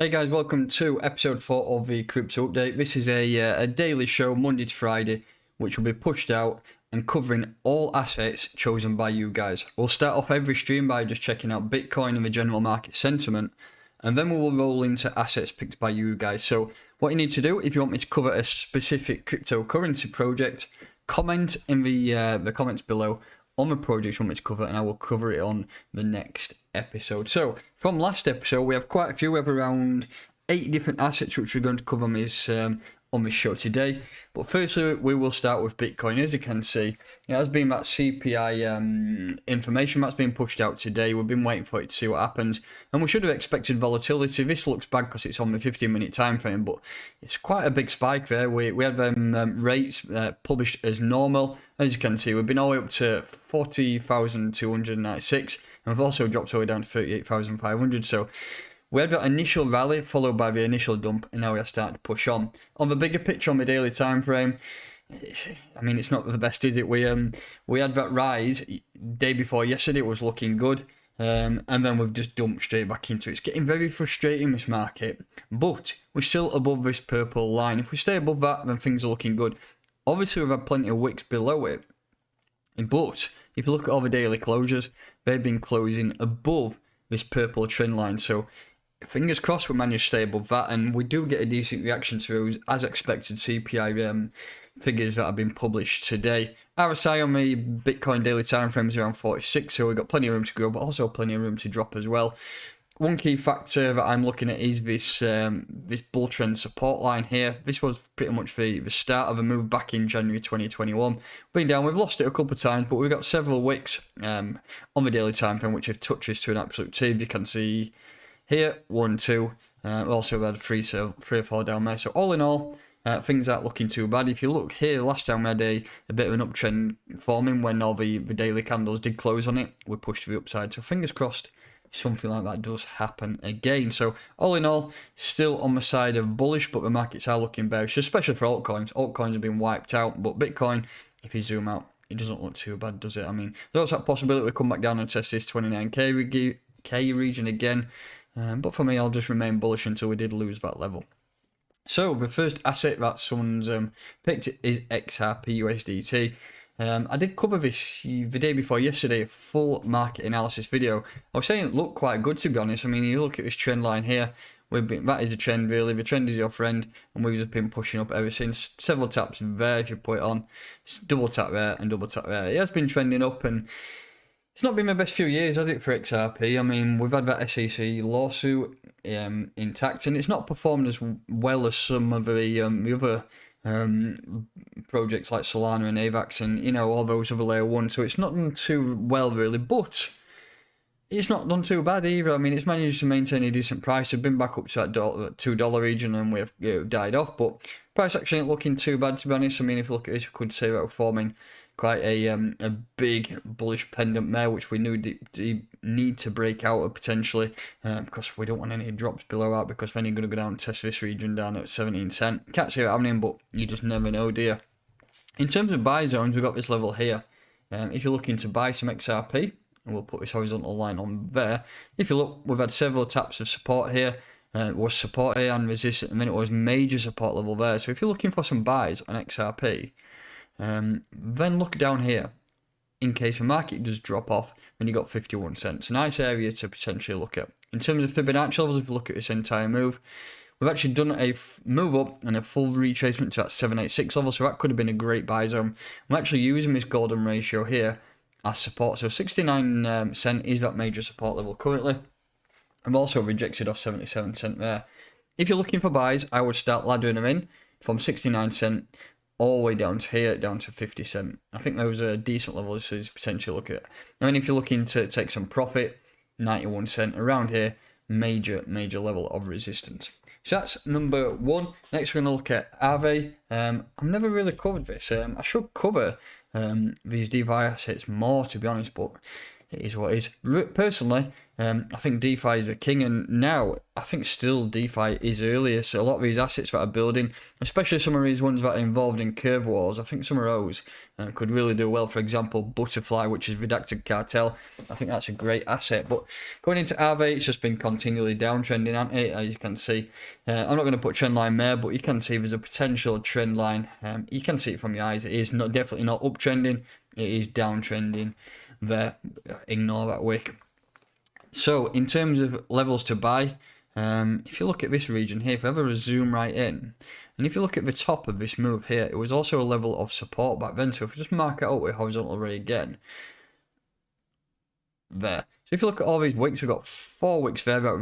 Hey guys, welcome to episode 4 of the Crypto Update. This is a daily show, Monday to Friday, which will be pushed out and covering all assets chosen by you guys. We'll start off every stream by just checking out Bitcoin and the general market sentiment, and then we will roll into assets picked by you guys. So what you need to do, if you want me to cover a specific cryptocurrency project, comment in the comments below on the project you want me to cover, and I will cover it on the next episode. So from last episode, we have quite a few. We have around 8 different assets which we're going to cover on this show today. But firstly, we will start with Bitcoin. As you can see, it has been that CPI information that's been pushed out today. We've been waiting for it to see what happens, and we should have expected volatility. This looks bad because it's on the 15-minute time frame, but it's quite a big spike there. We had rates published as normal. As you can see, we've been all the way up to 40,296, and we've also dropped all the way down to 38,500. So we had that initial rally followed by the initial dump, and now we are starting to push on. On the bigger picture, on the daily time frame, I mean, it's not the best, is it? We had that rise day before yesterday. It was looking good, and then we've just dumped straight back into it. It's getting very frustrating, this market, but we're still above this purple line. If we stay above that, then things are looking good. Obviously, we've had plenty of wicks below it, but if you look at all the daily closures, they've been closing above this purple trend line. So fingers crossed we manage to stay above that, and we do get a decent reaction to those as expected CPI figures that have been published today. RSI on the Bitcoin daily time frame is around 46, so we've got plenty of room to grow, but also plenty of room to drop as well. One key factor that I'm looking at is this bull trend support line here. This was pretty much the start of a move back in January 2021. Been down, we've lost it a couple of times, but we've got several wicks on the daily time frame which have touched us to an absolute T. You can see here, 1, 2. We also had 3 or 4 down there. So all in all, things aren't looking too bad. If you look here, last time we had a bit of an uptrend forming when all the daily candles did close on it. We pushed to the upside. So fingers crossed something like that does happen again. So all in all, still on the side of bullish, but the markets are looking bearish, especially for altcoins. Altcoins have been wiped out, but Bitcoin, if you zoom out, it doesn't look too bad, does it? I mean, there's that possibility we come back down and test this 29k region again. But for me, I'll just remain bullish until we did lose that level. So the first asset that someone's picked is XRP USDT. I did cover this the day before yesterday, a full market analysis video. I was saying it looked quite good, to be honest. I mean, you look at this trend line here, that is the trend really. The trend is your friend, and we've just been pushing up ever since. Several taps there if you put it on. Double tap there and double tap there. It has been trending up, and it's not been the best few years, has it, for XRP? I mean, we've had that SEC lawsuit intact, and it's not performed as well as some of the other projects like Solana and AVAX and, you know, all those other layer 1. So it's not done too well, really, but it's not done too bad either. I mean, it's managed to maintain a decent price. We've been back up to that $2 region, and we've died off, but price actually ain't looking too bad, to be honest. I mean, if you look at this, we could say that we're forming quite a big bullish pendant there, which we need to break out of potentially, because we don't want any drops below that, because then you're going to go down and test this region down at 17 cents. Can't see it happening, but you just never know, do you? In terms of buy zones, we've got this level here. If you're looking to buy some XRP, and we'll put this horizontal line on there. If you look, we've had several taps of support here. It was support here and resistance, and then it was major support level there. So if you're looking for some buys on XRP, then look down here. In case the market does drop off, then you got 51 cents. A nice area to potentially look at. In terms of Fibonacci levels, if you look at this entire move, we've actually done a move up and a full retracement to that 786 level, so that could have been a great buy zone. I'm actually using this golden ratio here as support, so 69 cent is that major support level currently. I've also rejected off 77 cent there. If you're looking for buys, I would start laddering them in from 69 cent all the way down to here, down to 50 cent. I think those are decent levels to potentially look at. I mean, if you're looking to take some profit, 91 cent around here, major level of resistance. So that's number 1. Next, we're going to look at AAVE. I've never really covered this. I should cover these DeFi assets more, to be honest, but it is what it is. Personally, I think DeFi is a king, and now I think still DeFi is earlier. So a lot of these assets that are building, especially some of these ones that are involved in curve wars, I think some of those could really do well. For example, Butterfly, which is Redacted Cartel, I think that's a great asset. But going into AAVE, it's just been continually downtrending, hasn't it? As you can see, I'm not going to put trend line there, but you can see there's a potential trend line. You can see it from your eyes. It is not definitely not uptrending. It is downtrending there. Ignore that wick. So in terms of levels to buy, if you look at this region here, if I ever zoom right in, and if you look at the top of this move here, it was also a level of support back then. So if we just mark it out with horizontal ray again, there. So if you look at all these wicks, we've got 4 wicks there that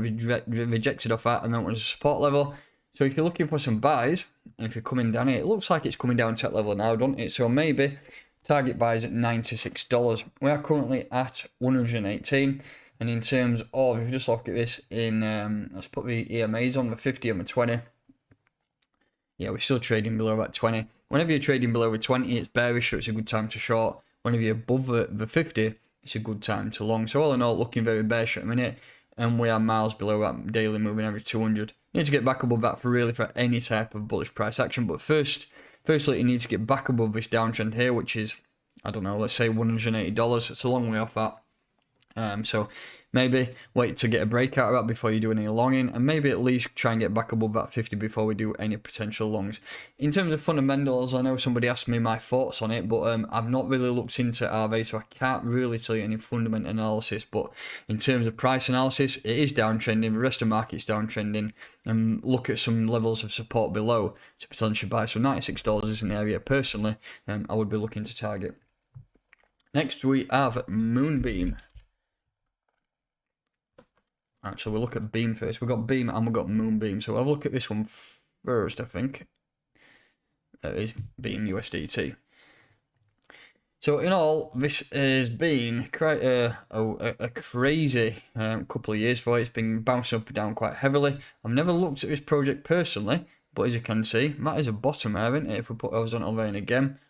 rejected off that, and then it was a support level. So if you're looking for some buys, and if you're coming down here, it looks like it's coming down to that level now, doesn't it? So maybe target buys at $96. We are currently at 118. And in terms of, if you just look at this in, let's put the EMAs on, the 50 and the 20. Yeah, we're still trading below that 20. Whenever you're trading below the 20, it's bearish, so it's a good time to short. Whenever you're above the 50, it's a good time to long. So all in all, looking very bearish at the minute. And we are miles below that daily moving average 200. You need to get back above that for any type of bullish price action. But firstly, you need to get back above this downtrend here, which is, I don't know, let's say $180. It's a long way off that. So maybe wait to get a breakout of that before you do any longing, and maybe at least try and get back above that 50 before we do any potential longs. In terms of fundamentals, I know somebody asked me my thoughts on it, but I've not really looked into AAVE, so I can't really tell you any fundamental analysis. But in terms of price analysis, it is downtrending. The rest of the market's downtrending, and look at some levels of support below to potentially buy. So $96 is an area personally I would be looking to target. Next we have Moonbeam. Actually, we'll look at Beam first. We've got Beam and we've got Moonbeam. So I'll look at this one first, I think. It is Beam USDT. So in all, this has been quite a crazy couple of years for it. It's been bouncing up and down quite heavily. I've never looked at this project personally, but as you can see, that is a bottom there, isn't it? If we put horizontal vein again.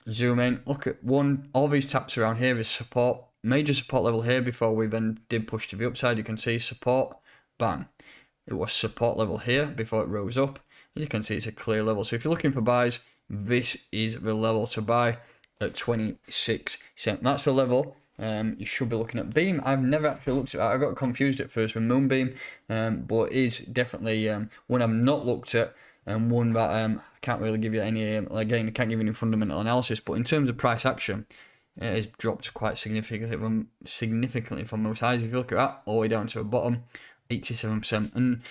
Zoom in, look at all these taps around here is support. Major support level here before we then did push to the upside. You can see support, bang. It was support level here before it rose up. As you can see, it's a clear level. So if you're looking for buys, this is the level to buy at 26 cents. That's the level you should be looking at. Beam, I've never actually looked at that. I got confused at first with Moonbeam, but it is definitely one I've not looked at, and one that I can't really give you any, again, I can't give you any fundamental analysis, but in terms of price action, it has dropped quite significantly from most highs. If you look at that, all the way down to the bottom, 87%. And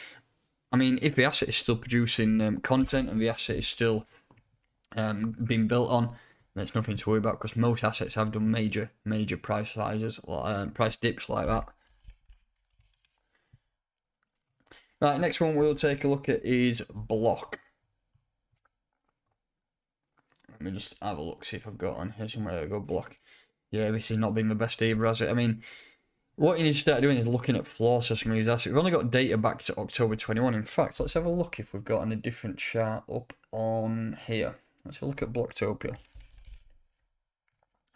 I mean, if the asset is still producing content and the asset is still being built on, there's nothing to worry about, because most assets have done major price rises, price dips like that. Right, next one we'll take a look at is BLOK. Let me just have a look, see if I've got on here somewhere. I go BLOK. Yeah, this has not been the best either, has it? I mean, what you need to start doing is looking at floor system of these assets. We've only got data back to October 21. In fact, let's have a look if we've got on a different chart up on here. Let's have a look at Blocktopia.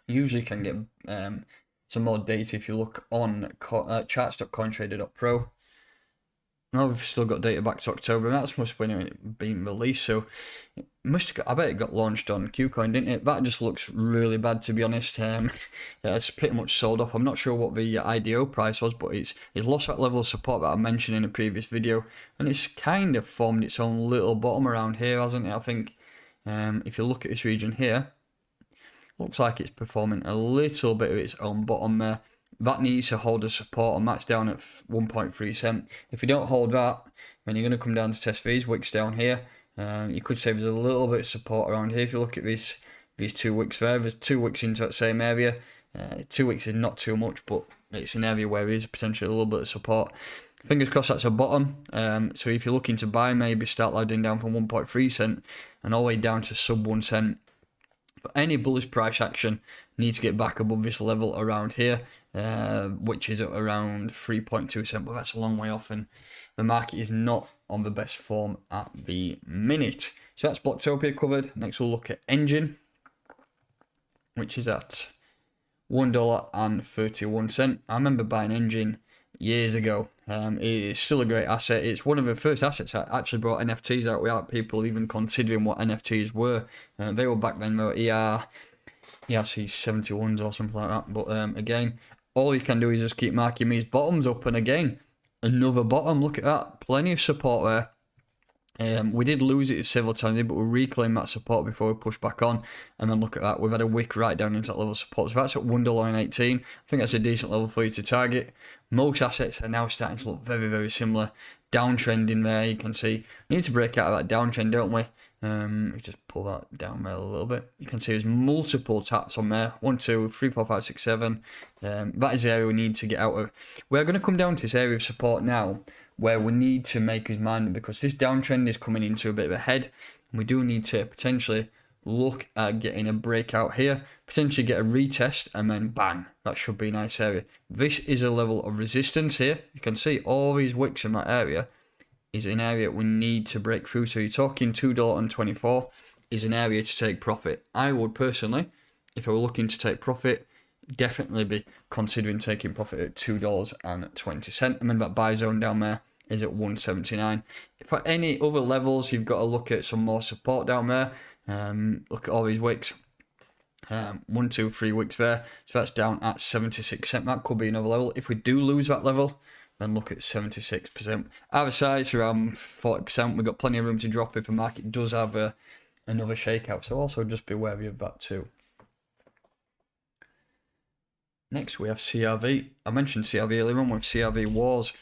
Usually can get some more data if you look on charts.cointrader.pro. Now we've still got data back to October, and that's must have been released, so it must have got, I bet it got launched on KuCoin, didn't it? That just looks really bad, to be honest. Yeah, it's pretty much sold off. I'm not sure what the IDO price was, but it's lost that level of support that I mentioned in a previous video, and it's kind of formed its own little bottom around here, hasn't it? I think if you look at this region here, looks like it's performing a little bit of its own bottom there. That needs to hold a support, and that's down at 1.3 cent. If you don't hold that, then you're going to come down to test these wicks down here. You could say there's a little bit of support around here. If you look at these 2 wicks there's 2 wicks into that same area. 2 wicks is not too much, but it's an area where there is potentially a little bit of support. Fingers crossed that's a bottom. So if you're looking to buy, maybe start loading down from 1.3 cent and all the way down to sub 1 cent. But any bullish price action needs to get back above this level around here, which is at around 3.2 cent, but that's a long way off, and the market is not on the best form at the minute. So that's Blocktopia covered. Next we'll look at Engine, which is at $1.31. I remember buying Engine years ago. It's still a great asset. It's one of the first assets that actually brought NFTs out without people even considering what NFTs were. They were back then, they were ERC71s or something like that. But again, all you can do is just keep marking these bottoms up, and again, another bottom. Look at that, plenty of support there. We did lose it several times, but we reclaimed that support before we pushed back on. And then look at that, we've had a wick right down into that level of support. So that's at $1.18. I think that's a decent level for you to target. Most assets are now starting to look very, very similar. Downtrending there, you can see. We need to break out of that downtrend, don't we? Just pull that down there a little bit. You can see there's multiple taps on there. 1, 2, 3, 4, 5, 6, 7. That is the area we need to get out of. We're going to come down to this area of support now, where we need to make his mind, because this downtrend is coming into a bit of a head, and we do need to potentially look at getting a breakout here, potentially get a retest, and then bang, that should be a nice area. This is a level of resistance here. You can see all these wicks in that area is an area we need to break through. So you're talking $2.24 is an area to take profit. I would personally, if I were looking to take profit, definitely be considering taking profit at $2.20. Remember that buy zone down there is at 179. For any other levels, you've got to look at some more support down there. Look at all these wicks. 1, 2, 3 wicks there. So that's down at 76%. That could be another level. If we do lose that level, then look at 76%. Other side's around 40%. We've got plenty of room to drop if the market does have another shakeout. So also just be wary of that too. Next we have CRV. I mentioned CRV earlier on with CRV Wars.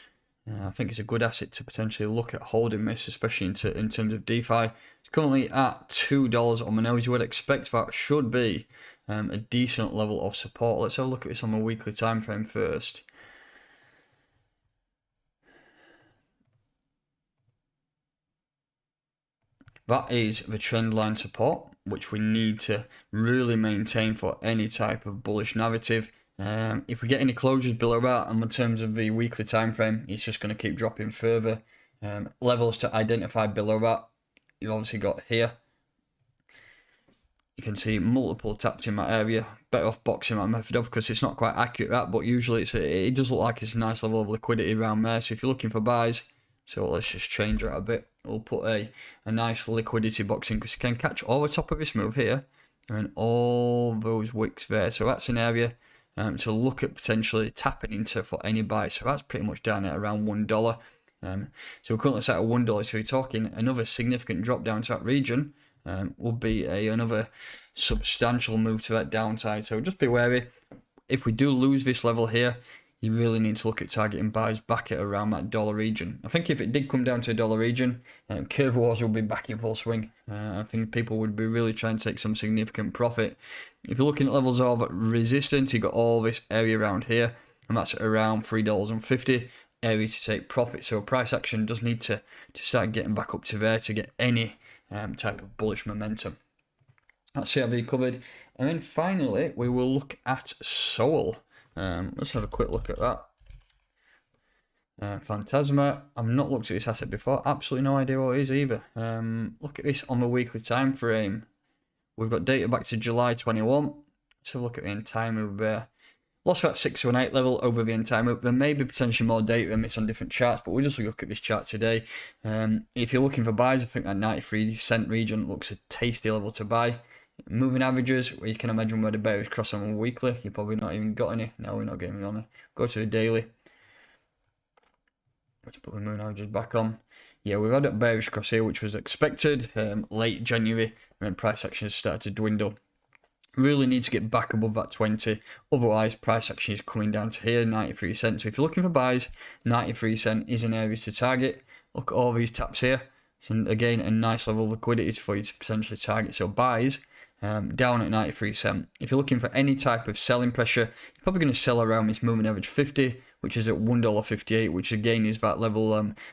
I think it's a good asset to potentially look at holding this, especially in terms of DeFi. It's currently at $2 on the nose. You would expect that should be a decent level of support. Let's have a look at this on a weekly time frame first. That is the trend line support, which we need to really maintain for any type of bullish narrative. If we get any closures below that, and in terms of the weekly time frame, it's just going to keep dropping further. Levels to identify below that, you've obviously got here. You can see multiple taps in that area. Better off boxing that method off because it's not quite accurate that, but usually it does look like it's a nice level of liquidity around there. So if you're looking for buys, so let's just change that a bit. We'll put a nice liquidity box in, because you can catch all the top of this move here and all those wicks there. So that's an area to look at potentially tapping into for any buy. So that's pretty much down at around $1. So we're currently set at $1. So you're talking another significant drop down to that region would be another substantial move to that downside. So just be wary. If we do lose this level here, you really need to look at targeting buys back at around that dollar region. I think if it did come down to a dollar region, curve wars will be back in full swing. I think people would be really trying to take some significant profit. If you're looking at levels of resistance, you've got all this area around here, and that's at around $3.50 area to take profit. So price action does need to start getting back up to there to get any type of bullish momentum. That's CRV covered. And then finally, we will look at Soul. Let's have a quick look at that. Phantasma. I've not looked at this asset before. Absolutely no idea what it is either. Look at this on the weekly time frame. We've got data back to July 21. Let's have a look at the entire move there. Lost that 618 level over the entire move. There may be potentially more data than this on different charts, but we'll just look at this chart today. If you're looking for buys, I think that 93-cent region looks a tasty level to buy. Moving averages, where you can imagine where the bearish cross on weekly, you've probably not even got any. No, we're not getting on it. Go to the daily. Let's put the moving averages back on. Yeah, we've had a bearish cross here, which was expected late January, and then price action has started to dwindle. Really need to get back above that 20, otherwise price action is coming down to here, 93 cents. So if you're looking for buys, 93 cents is an area to target. Look at all these taps here. And again, a nice level of liquidity for you to potentially target. So buys down at 93 cents. If you're looking for any type of selling pressure, you're probably going to sell around this moving average 50, which is at $1.58, which again is that level,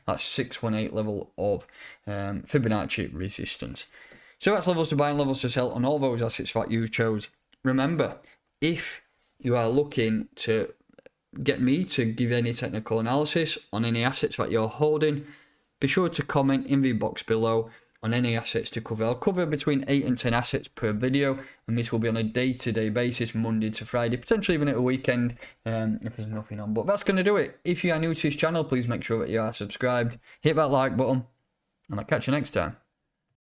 that 618 level of Fibonacci resistance. So that's levels to buy and levels to sell on all those assets that you chose. Remember, if you are looking to get me to give any technical analysis on any assets that you're holding, be sure to comment in the box below on any assets to cover. I'll cover between 8 and 10 assets per video, and this will be on a day-to-day basis, Monday to Friday, potentially even at a weekend if there's nothing on. But that's going to do it. If you are new to this channel, please make sure that you are subscribed, hit that like button, and I'll catch you next time.